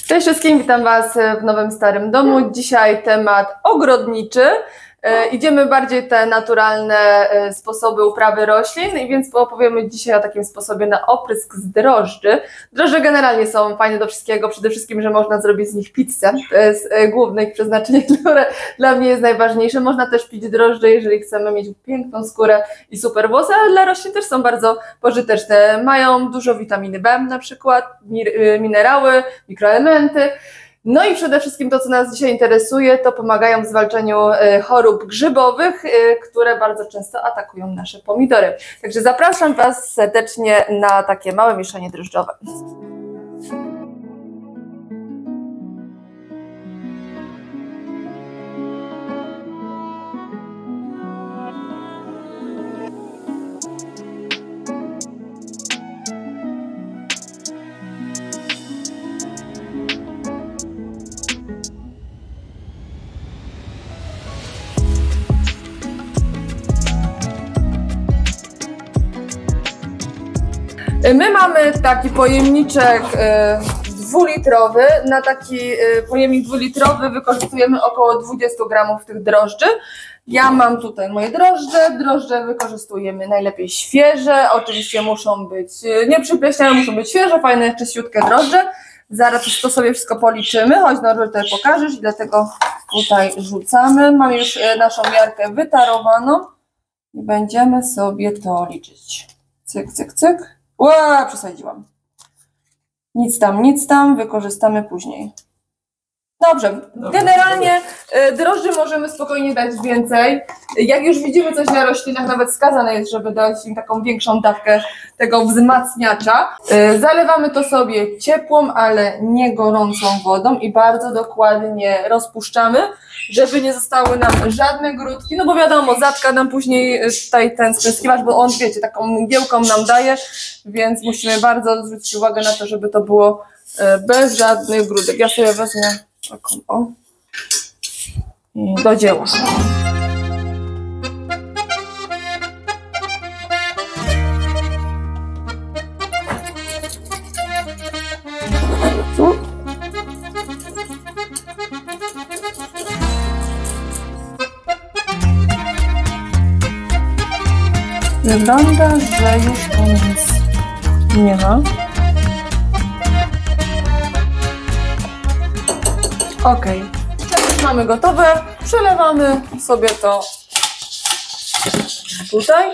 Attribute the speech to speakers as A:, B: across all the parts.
A: Cześć wszystkim, witam Was w nowym starym domu. Dzisiaj temat ogrodniczy. Idziemy bardziej te naturalne sposoby uprawy roślin, więc opowiemy dzisiaj o takim sposobie na oprysk z drożdży. Drożdże generalnie są fajne do wszystkiego, przede wszystkim, że można zrobić z nich pizzę. To jest główne ich przeznaczenie, które dla mnie jest najważniejsze. Można też pić drożdże, jeżeli chcemy mieć piękną skórę i super włosy, ale dla roślin też są bardzo pożyteczne. Mają dużo witaminy B na przykład, minerały, mikroelementy. No i przede wszystkim to, co nas dzisiaj interesuje, to pomagają w zwalczaniu chorób grzybowych, które bardzo często atakują nasze pomidory. Także zapraszam Was serdecznie na takie małe mieszanie drożdżowe. My mamy taki pojemniczek 2-litrowy. Na taki pojemnik 2-litrowy wykorzystujemy około 20 gramów tych drożdży. Ja mam tutaj moje drożdże. Drożdże wykorzystujemy najlepiej świeże. Oczywiście muszą być nieprzypleśniałe, muszą być świeże, fajne, czyściutkie drożdże. Zaraz to sobie wszystko policzymy. Chodź, Norbert, tutaj pokażesz, dlatego tutaj rzucamy. Mam już naszą miarkę wytarowaną i będziemy sobie to liczyć. Cyk, cyk, cyk. Ła, przesadziłam. Nic tam, wykorzystamy później. Dobrze, generalnie drożdży możemy spokojnie dać więcej. Jak już widzimy coś na roślinach, nawet wskazane jest, żeby dać im taką większą dawkę tego wzmacniacza. Zalewamy to sobie ciepłą, ale nie gorącą wodą i bardzo dokładnie rozpuszczamy, żeby nie zostały nam żadne grudki, no bo wiadomo, zatka nam później tutaj ten spryskiwacz, bo on, wiecie, taką mgiełką nam daje, więc musimy bardzo zwrócić uwagę na to, żeby to było bez żadnych grudek. Ja sobie wezmę taką, o, i do dzieła. Wygląda, że już tam nic nie ma. Ok, już mamy gotowe, przelewamy sobie to tutaj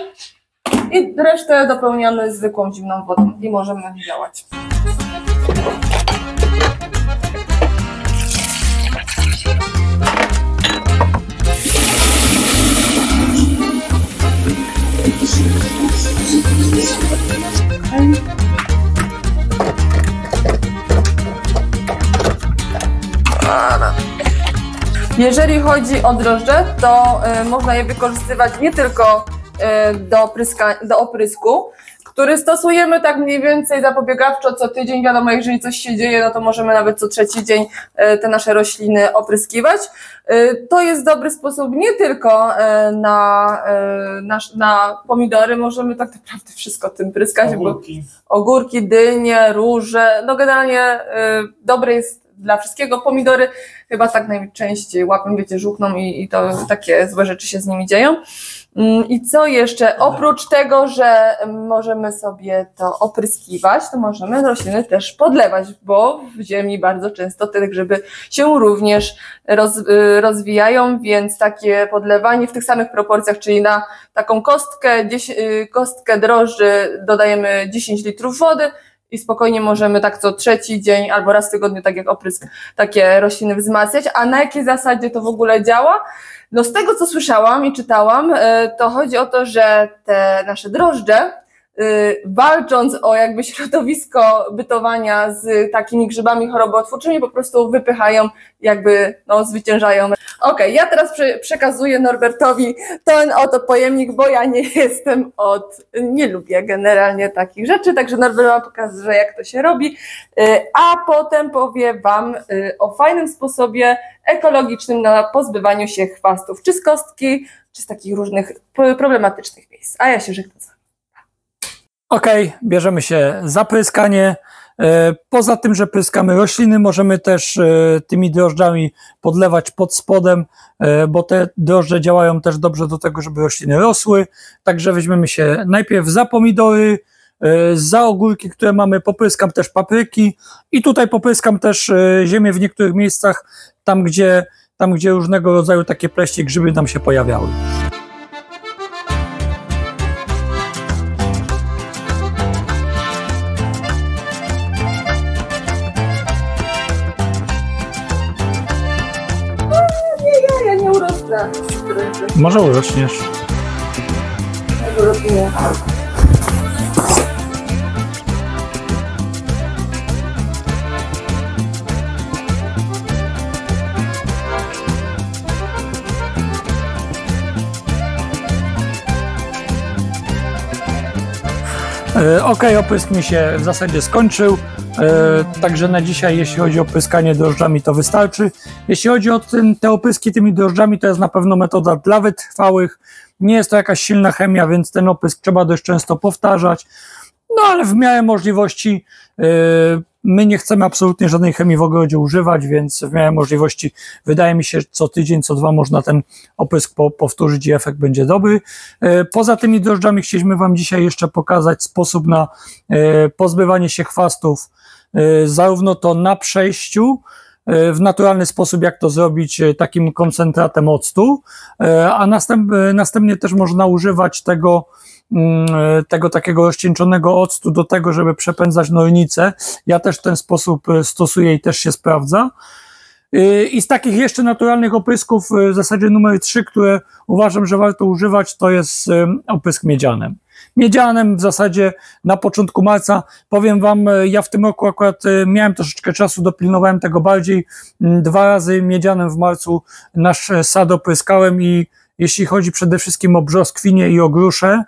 A: i resztę dopełniamy zwykłą zimną wodą i możemy działać. Jeżeli chodzi o drożdże, to można je wykorzystywać nie tylko do oprysku, który stosujemy tak mniej więcej zapobiegawczo co tydzień. Wiadomo, jeżeli coś się dzieje, no to możemy nawet co trzeci dzień te nasze rośliny opryskiwać. To jest dobry sposób nie tylko na pomidory, możemy tak naprawdę wszystko tym pryskać. Ogórki, dynie, róże, no generalnie dobre jest dla wszystkiego. Pomidory chyba tak najczęściej łapią, wiecie, żółkną i to takie złe rzeczy się z nimi dzieją. I co jeszcze? Oprócz tego, że możemy sobie to opryskiwać, to możemy rośliny też podlewać, bo w ziemi bardzo często te grzyby się również rozwijają, więc takie podlewanie w tych samych proporcjach, czyli na taką kostkę drożdży dodajemy 10 litrów wody, i spokojnie możemy tak co trzeci dzień albo raz w tygodniu, tak jak oprysk, takie rośliny wzmacniać. A na jakiej zasadzie to w ogóle działa? No z tego, co słyszałam i czytałam, to chodzi o to, że te nasze drożdże, walcząc o jakby środowisko bytowania z takimi grzybami chorobootwórczymi, po prostu wypychają, jakby no, zwyciężają. Okej, ja teraz przekazuję Norbertowi ten oto pojemnik, bo ja nie lubię generalnie takich rzeczy, także Norbert wam pokaże, jak to się robi, a potem powiem wam o fajnym sposobie ekologicznym na pozbywaniu się chwastów, czy z kostki, czy z takich różnych problematycznych miejsc. A ja się żegnam.
B: Ok, bierzemy się za pryskanie. Poza tym, że pryskamy rośliny, możemy też tymi drożdżami podlewać pod spodem, bo te drożdże działają też dobrze do tego, żeby rośliny rosły. Także weźmiemy się najpierw za pomidory, za ogórki, które mamy, popryskam też papryki i tutaj popryskam też ziemię w niektórych miejscach, tam gdzie różnego rodzaju takie pleście, grzyby nam się pojawiały.
A: Ja nie urosnę.
B: Może urośniesz.
A: Nie.
B: Ok, oprysk mi się w zasadzie skończył, także na dzisiaj, jeśli chodzi o pryskanie drożdżami, to wystarczy. Jeśli chodzi o te opryski tymi drożdżami, to jest na pewno metoda dla wytrwałych. Nie jest to jakaś silna chemia, więc ten oprysk trzeba dość często powtarzać. No ale w miarę możliwości my nie chcemy absolutnie żadnej chemii w ogrodzie używać, więc w miarę możliwości wydaje mi się, co tydzień, co dwa można ten oprysk powtórzyć i efekt będzie dobry. Poza tymi drożdżami chcieliśmy Wam dzisiaj jeszcze pokazać sposób na pozbywanie się chwastów, zarówno to na przejściu, w naturalny sposób, jak to zrobić takim koncentratem octu, a następnie też można używać tego takiego rozcieńczonego octu do tego, żeby przepędzać nornicę. Ja też w ten sposób stosuję i też się sprawdza. I z takich jeszcze naturalnych oprysków w zasadzie numer 3, które uważam, że warto używać, to jest oprysk miedzianem. Miedzianem w zasadzie na początku marca. Powiem Wam, ja w tym roku akurat miałem troszeczkę czasu, dopilnowałem tego bardziej. 2 razy miedzianem w marcu nasz sad opryskałem i jeśli chodzi przede wszystkim o brzoskwinie i o grusze,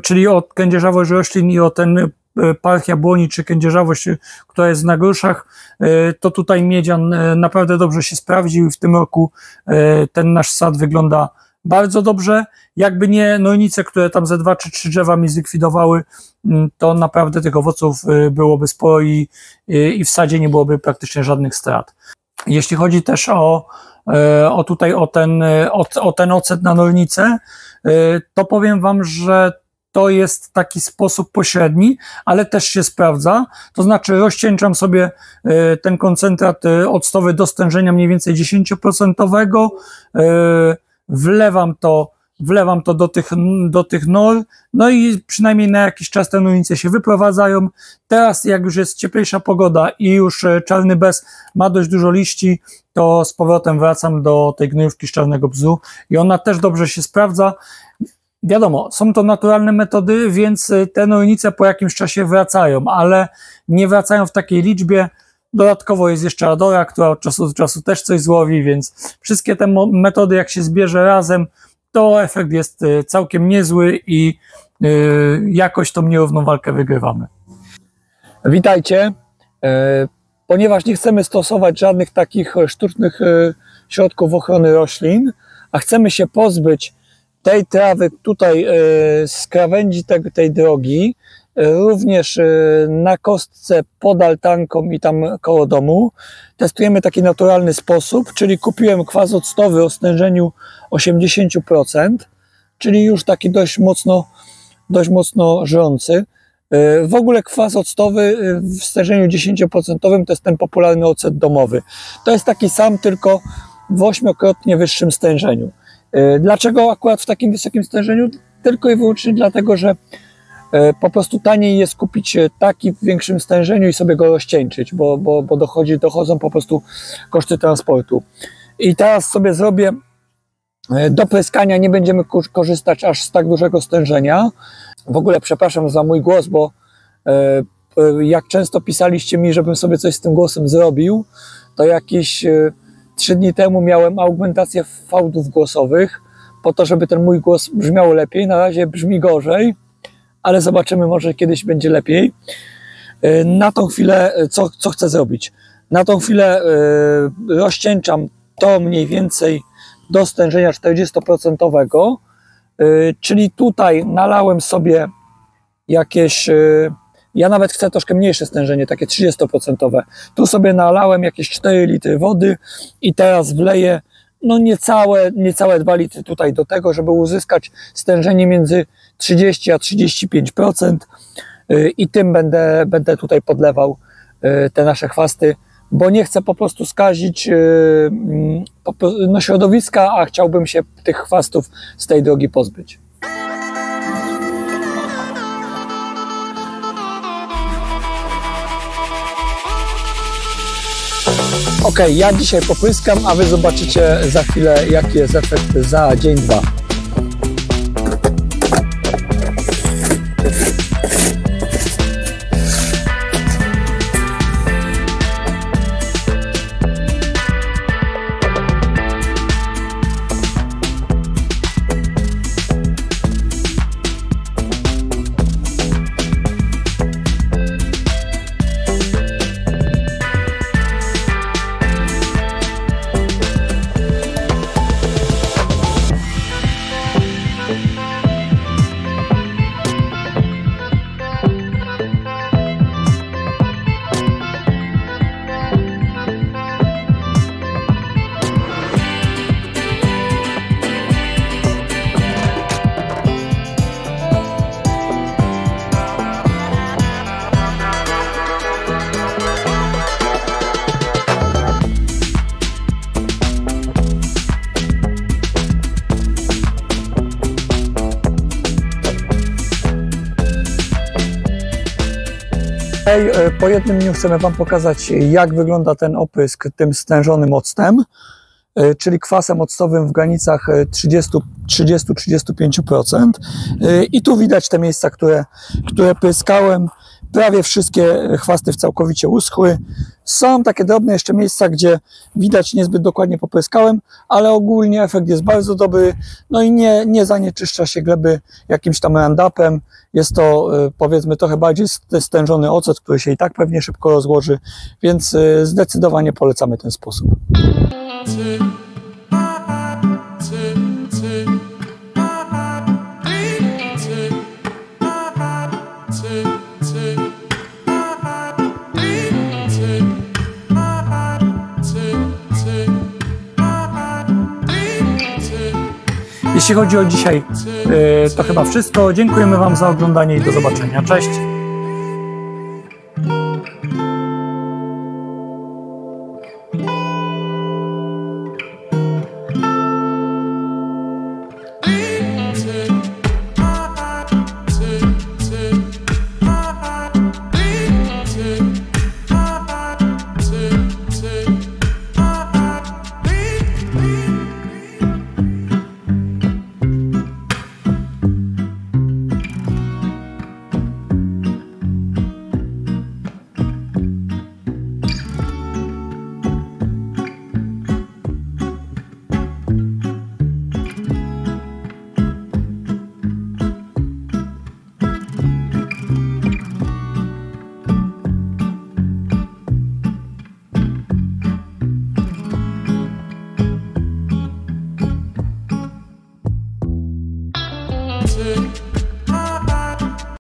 B: czyli o kędzierzawość roślin i o ten parch jabłoni czy kędzierzawość, która jest na gruszach, to tutaj miedzian naprawdę dobrze się sprawdził i w tym roku ten nasz sad wygląda bardzo dobrze. Jakby nie nornice, które tam ze 2 czy 3 drzewa mi zlikwidowały, to naprawdę tych owoców byłoby sporo i w sadzie nie byłoby praktycznie żadnych strat. Jeśli chodzi też o ten ocet na nornicę, to powiem Wam, że to jest taki sposób pośredni, ale też się sprawdza. To znaczy rozcieńczam sobie ten koncentrat octowy do stężenia mniej więcej 10%, wlewam to do tych nor, no i przynajmniej na jakiś czas te nornice się wyprowadzają. Teraz jak już jest cieplejsza pogoda i już czarny bez ma dość dużo liści, to z powrotem wracam do tej gnojówki z czarnego bzu i ona też dobrze się sprawdza. Wiadomo, są to naturalne metody, więc te nornice po jakimś czasie wracają, ale nie wracają w takiej liczbie. Dodatkowo jest jeszcze Adora, która od czasu do czasu też coś złowi, więc wszystkie te metody jak się zbierze razem, to efekt jest całkiem niezły i jakoś tą nierówną walkę wygrywamy. Witajcie. Ponieważ nie chcemy stosować żadnych takich sztucznych środków ochrony roślin, a chcemy się pozbyć tej trawy tutaj z krawędzi tej drogi, również na kostce pod altanką i tam koło domu, testujemy taki naturalny sposób, czyli kupiłem kwas octowy o stężeniu 80%, czyli już taki dość mocno żrący. W ogóle kwas octowy w stężeniu 10% to jest ten popularny ocet domowy. To jest taki sam, tylko w 8-krotnie wyższym stężeniu. Dlaczego akurat w takim wysokim stężeniu? Tylko i wyłącznie dlatego, że po prostu taniej jest kupić taki w większym stężeniu i sobie go rozcieńczyć, bo dochodzą po prostu koszty transportu. I teraz sobie zrobię do pryskania, nie będziemy korzystać aż z tak dużego stężenia. W ogóle przepraszam za mój głos, bo jak często pisaliście mi, żebym sobie coś z tym głosem zrobił, to jakieś 3 dni temu miałem augmentację fałdów głosowych, po to, żeby ten mój głos brzmiał lepiej. Na razie brzmi gorzej, ale zobaczymy, może kiedyś będzie lepiej. Na tą chwilę, co chcę zrobić? Na tą chwilę rozcieńczam to mniej więcej do stężenia 40%, czyli tutaj nalałem sobie jakieś Ja nawet chcę troszkę mniejsze stężenie, takie 30%. Tu sobie nalałem jakieś 4 litry wody i teraz wleję no niecałe 2 litry tutaj do tego, żeby uzyskać stężenie między 30 a 35% i tym będę tutaj podlewał te nasze chwasty, bo nie chcę po prostu skazić środowiska, a chciałbym się tych chwastów z tej drogi pozbyć. Ok, ja dzisiaj popryskam, a wy zobaczycie za chwilę, jaki jest efekt za dzień, 2. Po jednym dniu chcemy Wam pokazać, jak wygląda ten oprysk tym stężonym octem, czyli kwasem octowym w granicach 30-35%. I tu widać te miejsca, które pryskałem. Prawie wszystkie chwasty całkowicie uschły. Są takie drobne jeszcze miejsca, gdzie widać niezbyt dokładnie popryskałem, ale ogólnie efekt jest bardzo dobry. No i nie zanieczyszcza się gleby jakimś tam Roundupem. Jest to, powiedzmy, trochę bardziej stężony ocet, który się i tak pewnie szybko rozłoży, więc zdecydowanie polecamy ten sposób. Jeśli chodzi o dzisiaj, to chyba wszystko. Dziękujemy Wam za oglądanie i do zobaczenia. Cześć!